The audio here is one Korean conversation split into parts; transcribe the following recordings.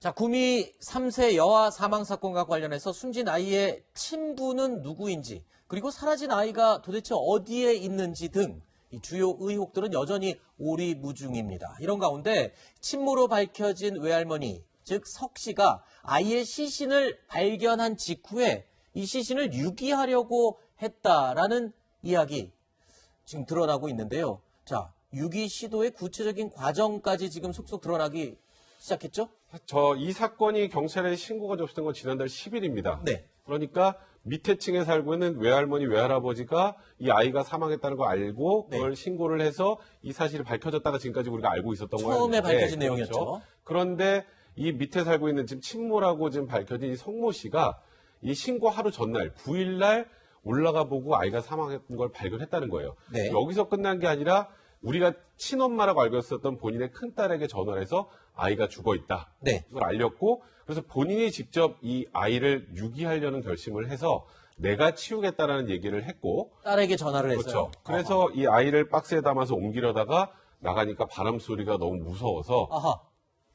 자, 구미 3세 여아 사망 사건과 관련해서 숨진 아이의 친부는 누구인지, 그리고 사라진 아이가 도대체 어디에 있는지 등 이 주요 의혹들은 여전히 오리무중입니다. 이런 가운데 친모로 밝혀진 외할머니, 즉 석 씨가 아이의 시신을 발견한 직후에 이 시신을 유기하려고 했다라는 이야기 지금 드러나고 있는데요. 자, 유기 시도의 구체적인 과정까지 지금 속속 드러나기 시작했죠? 이 사건이 경찰에 신고가 접수된 건 지난달 10일입니다. 네. 그러니까 밑에 층에 살고 있는 외할머니, 외할아버지가 이 아이가 사망했다는 걸 알고 네. 그걸 신고를 해서 이 사실이 밝혀졌다가 지금까지 우리가 알고 있었던 거예요. 처음에 밝혀진 내용이었죠. 그렇죠. 그런데 이 밑에 살고 있는 지금 친모라고 지금 밝혀진 이 성모 씨가 이 신고 하루 전날 9일날 올라가 보고 아이가 사망한 걸 발견했다는 거예요. 네. 여기서 끝난 게 아니라 우리가 친엄마라고 알고 있었던 본인의 큰딸에게 전화를 해서 아이가 죽어 있다. 네. 그걸 알렸고 그래서 본인이 직접 이 아이를 유기하려는 결심을 해서 내가 치우겠다라는 얘기를 했고 딸에게 전화를 했어요. 그렇죠. 그래서 이 아이를 박스에 담아서 옮기려다가 나가니까 바람 소리가 너무 무서워서 아하.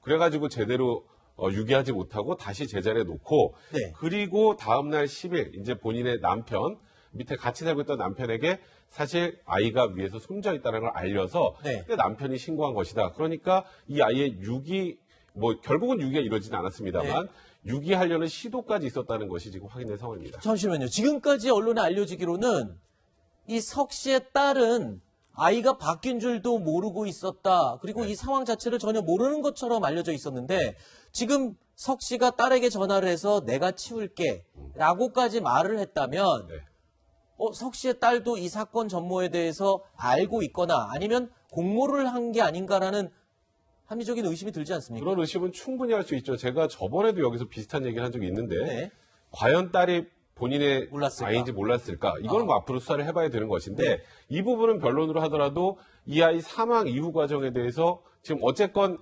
그래가지고 제대로 유기하지 못하고 다시 제자리에 놓고 네. 그리고 다음날 10일 이제 본인의 남편 밑에 같이 살고 있던 남편에게 사실 아이가 위에서 숨져 있다는 걸 알려서 네. 그때 남편이 신고한 것이다. 그러니까 이 아이의 유기 결국은 유기가 이루어지진 않았습니다만 유기하려는 시도까지 있었다는 것이 지금 확인된 상황입니다. 잠시만요. 지금까지 언론에 알려지기로는 이 석 씨의 딸은 아이가 바뀐 줄도 모르고 있었다. 그리고 이 상황 자체를 전혀 모르는 것처럼 알려져 있었는데 지금 석 씨가 딸에게 전화를 해서 내가 치울게 라고까지 말을 했다면 네. 석 씨의 딸도 이 사건 전모에 대해서 알고 있거나 아니면 공모를 한 게 아닌가라는 합리적인 의심이 들지 않습니까? 그런 의심은 충분히 할 수 있죠. 제가 저번에도 여기서 비슷한 얘기를 한 적이 있는데 네. 과연 딸이 본인의 몰랐을까? 아이인지 몰랐을까? 이건 뭐 앞으로 수사를 해봐야 되는 것인데 네. 이 부분은 변론으로 하더라도 이 아이 사망 이후 과정에 대해서 지금 어쨌건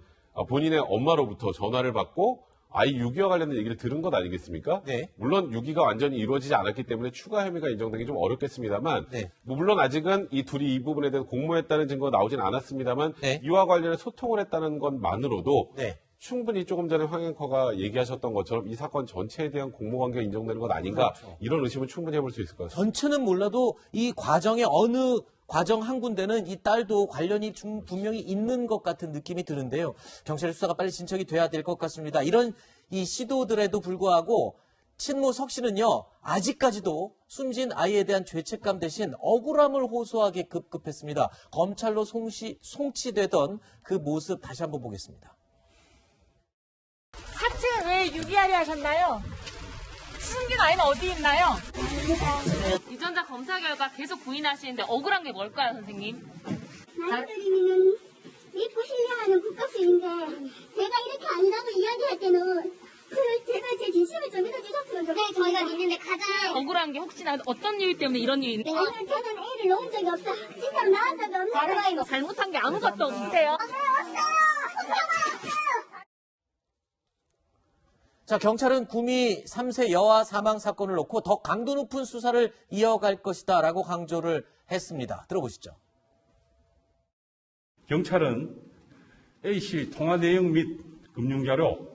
본인의 엄마로부터 전화를 받고 아이 유기와 관련된 얘기를 들은 것 아니겠습니까? 네. 물론 유기가 완전히 이루어지지 않았기 때문에 추가 혐의가 인정되기 좀 어렵겠습니다만 네. 물론 아직은 이 둘이 이 부분에 대해서 공모했다는 증거가 나오진 않았습니다만 네. 이와 관련해 소통을 했다는 것만으로도 네. 충분히 조금 전에 황 앵커가 얘기하셨던 것처럼 이 사건 전체에 대한 공모관계가 인정되는 것 아닌가 그렇죠. 이런 의심은 충분히 해볼 수 있을 것 같습니다. 전체는 몰라도 이 과정의 어느 과정 한 군데는 이 딸도 관련이 분명히 있는 것 같은 느낌이 드는데요. 경찰의 수사가 빨리 진척이 돼야 될 것 같습니다. 이런 이 시도들에도 불구하고 친모 석 씨는요, 아직까지도 숨진 아이에 대한 죄책감 대신 억울함을 호소하게 급급했습니다. 검찰로 송치되던 그 모습 다시 한번 보겠습니다. 사측은 왜 유기하려 하셨나요? 숨긴 아이는 어디 있나요? 유전자 검사 결과 계속 부인하시는데 억울한 게 뭘까요, 선생님? 나이들이면은 믿고 신뢰하는 국가수인데 제가 이렇게 아니라고 이야기할 때는 제가 제 진심을 좀 믿어주셨으면 좋겠어요. 네, 저희가 믿는데 가장 억울한 게 혹시나 어떤 일 때문에 이런 일이 있는 오늘 저는 애를 놓은 적이 없어. 진짜로 낳은 적이 없는데 잘못한 게 아무것도 없으세요? 없어요. 자, 경찰은 구미 3세 여아 사망 사건을 놓고 더 강도 높은 수사를 이어갈 것이다 라고 강조를 했습니다. 들어보시죠. 경찰은 A씨 통화 내용 및 금융자료,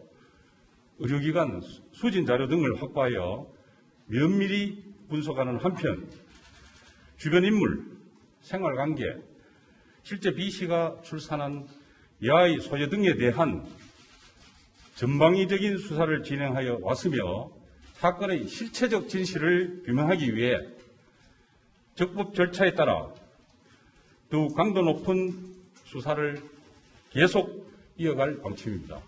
의료기관 수진 자료 등을 확보하여 면밀히 분석하는 한편 주변 인물, 생활관계, 실제 B씨가 출산한 여아의 소유 등에 대한 전방위적인 수사를 진행하여 왔으며 사건의 실체적 진실을 규명하기 위해 적법 절차에 따라 더욱 강도 높은 수사를 계속 이어갈 방침입니다.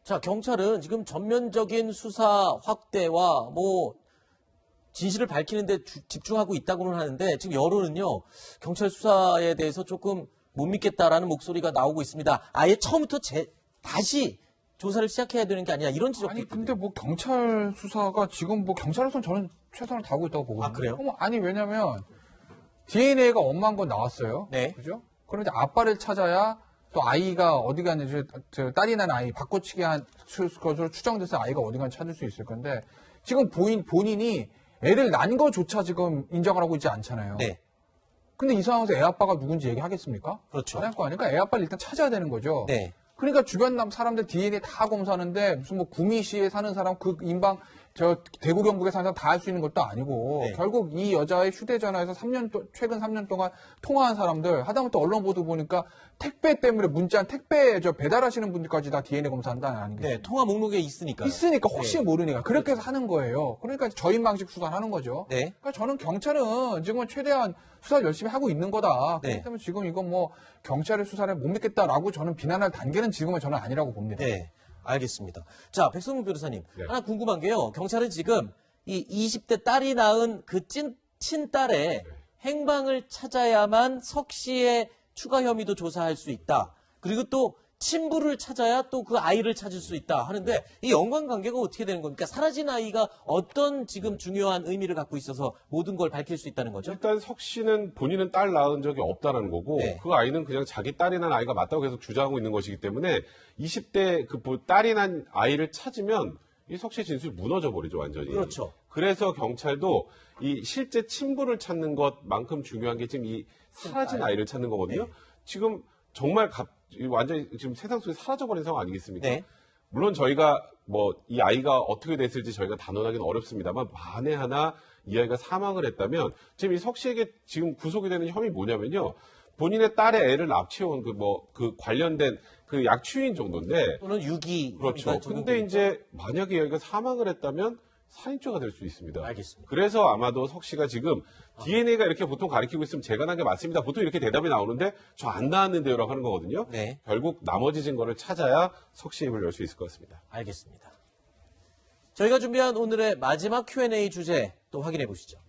자, 경찰은 지금 전면적인 수사 확대와 진실을 밝히는 데 집중하고 있다고는 하는데 지금 여론은요, 경찰 수사에 대해서 조금 못 믿겠다라는 목소리가 나오고 있습니다. 아예 처음부터 다시 조사를 시작해야 되는 게 아니라 이런 지적도 아니 있거든요. 근데 경찰 수사가 지금 경찰로서는 저는 최선을 다하고 있다고 보거든요. 아, 그래요? 아니 왜냐면 DNA가 엄마인 건 나왔어요. 네. 그죠? 그런데 아빠를 찾아야 또 아이가 어디 갔는지 딸이 난 아이 바꿔치기 한 것으로 추정돼서 아이가 어디 갔는지 찾을 수 있을 건데 지금 본인이 애를 난 거조차 지금 인정을 하고 있지 않잖아요. 네. 근데 이 상황에서 애 아빠가 누군지 얘기하겠습니까? 그렇죠. 안 할 거 아니까 애 아빠를 일단 찾아야 되는 거죠. 네. 그러니까 주변 사람들 DNA 다 검사하는데 무슨 뭐 구미시에 사는 사람 그 인방 저 대구 경북에 사는 사람 다 할 수 있는 것도 아니고 네. 결국 이 여자의 휴대전화에서 최근 3년 동안 통화한 사람들 하다못해 언론 보도 보니까 택배 때문에 문자 택배 저 배달하시는 분들까지 다 DNA 검사한다는 아니겠어요? 네, 통화 목록에 있으니까요. 있으니까 혹시 네. 모르니까 그렇게 해서 하는 거예요. 그러니까 저인 방식 수사를 하는 거죠. 네. 그러니까 저는 경찰은 지금은 최대한 수사를 열심히 하고 있는 거다. 네. 그렇기 때문에 지금 이건 뭐 경찰의 수사를 못 믿겠다라고 저는 비난할 단계는 지금은 저는 아니라고 봅니다. 네, 알겠습니다. 자, 백성문 변호사님, 네. 하나 궁금한 게요. 경찰은 지금 이 20대 딸이 낳은 그 친딸의 행방을 찾아야만 석 씨의 추가 혐의도 조사할 수 있다. 그리고 또 친부를 찾아야 또 그 아이를 찾을 수 있다 하는데 이 연관관계가 어떻게 되는 겁니까? 사라진 아이가 어떤 지금 중요한 의미를 갖고 있어서 모든 걸 밝힐 수 있다는 거죠? 일단 석 씨는 본인은 딸 낳은 적이 없다는 거고 네. 그 아이는 그냥 자기 딸이 난 아이가 맞다고 계속 주장하고 있는 것이기 때문에 20대 그 딸이 난 아이를 찾으면 이 석 씨의 진술이 무너져 버리죠, 완전히. 그렇죠. 그래서 경찰도 이 실제 친부를 찾는 것만큼 중요한 게 지금 이 사라진 아이를 찾는 거거든요. 네. 지금 정말 완전히 지금 세상 속에 사라져버린 상황 아니겠습니까? 네. 물론 저희가 뭐 이 아이가 어떻게 됐을지 저희가 단언하기는 어렵습니다만 만에 하나 이 아이가 사망을 했다면 지금 이 석 씨에게 지금 구속이 되는 혐의 뭐냐면요. 본인의 딸의 애를 납치해온 그 관련된 그 약취인 정도인데 또는 유기. 그렇죠. 혐의가 근데 적용되죠. 이제 만약에 여기가 사망을 했다면 살인죄가 될 수 있습니다. 알겠습니다. 그래서 아마도 석 씨가 지금 DNA가 이렇게 보통 가리키고 있으면 제가 난 게 맞습니다. 보통 이렇게 대답이 나오는데 저 안 나왔는데요라고 하는 거거든요. 네. 결국 나머지 증거를 찾아야 석 씨의 입을 열 수 있을 것 같습니다. 알겠습니다. 저희가 준비한 오늘의 마지막 Q&A 주제 또 확인해 보시죠.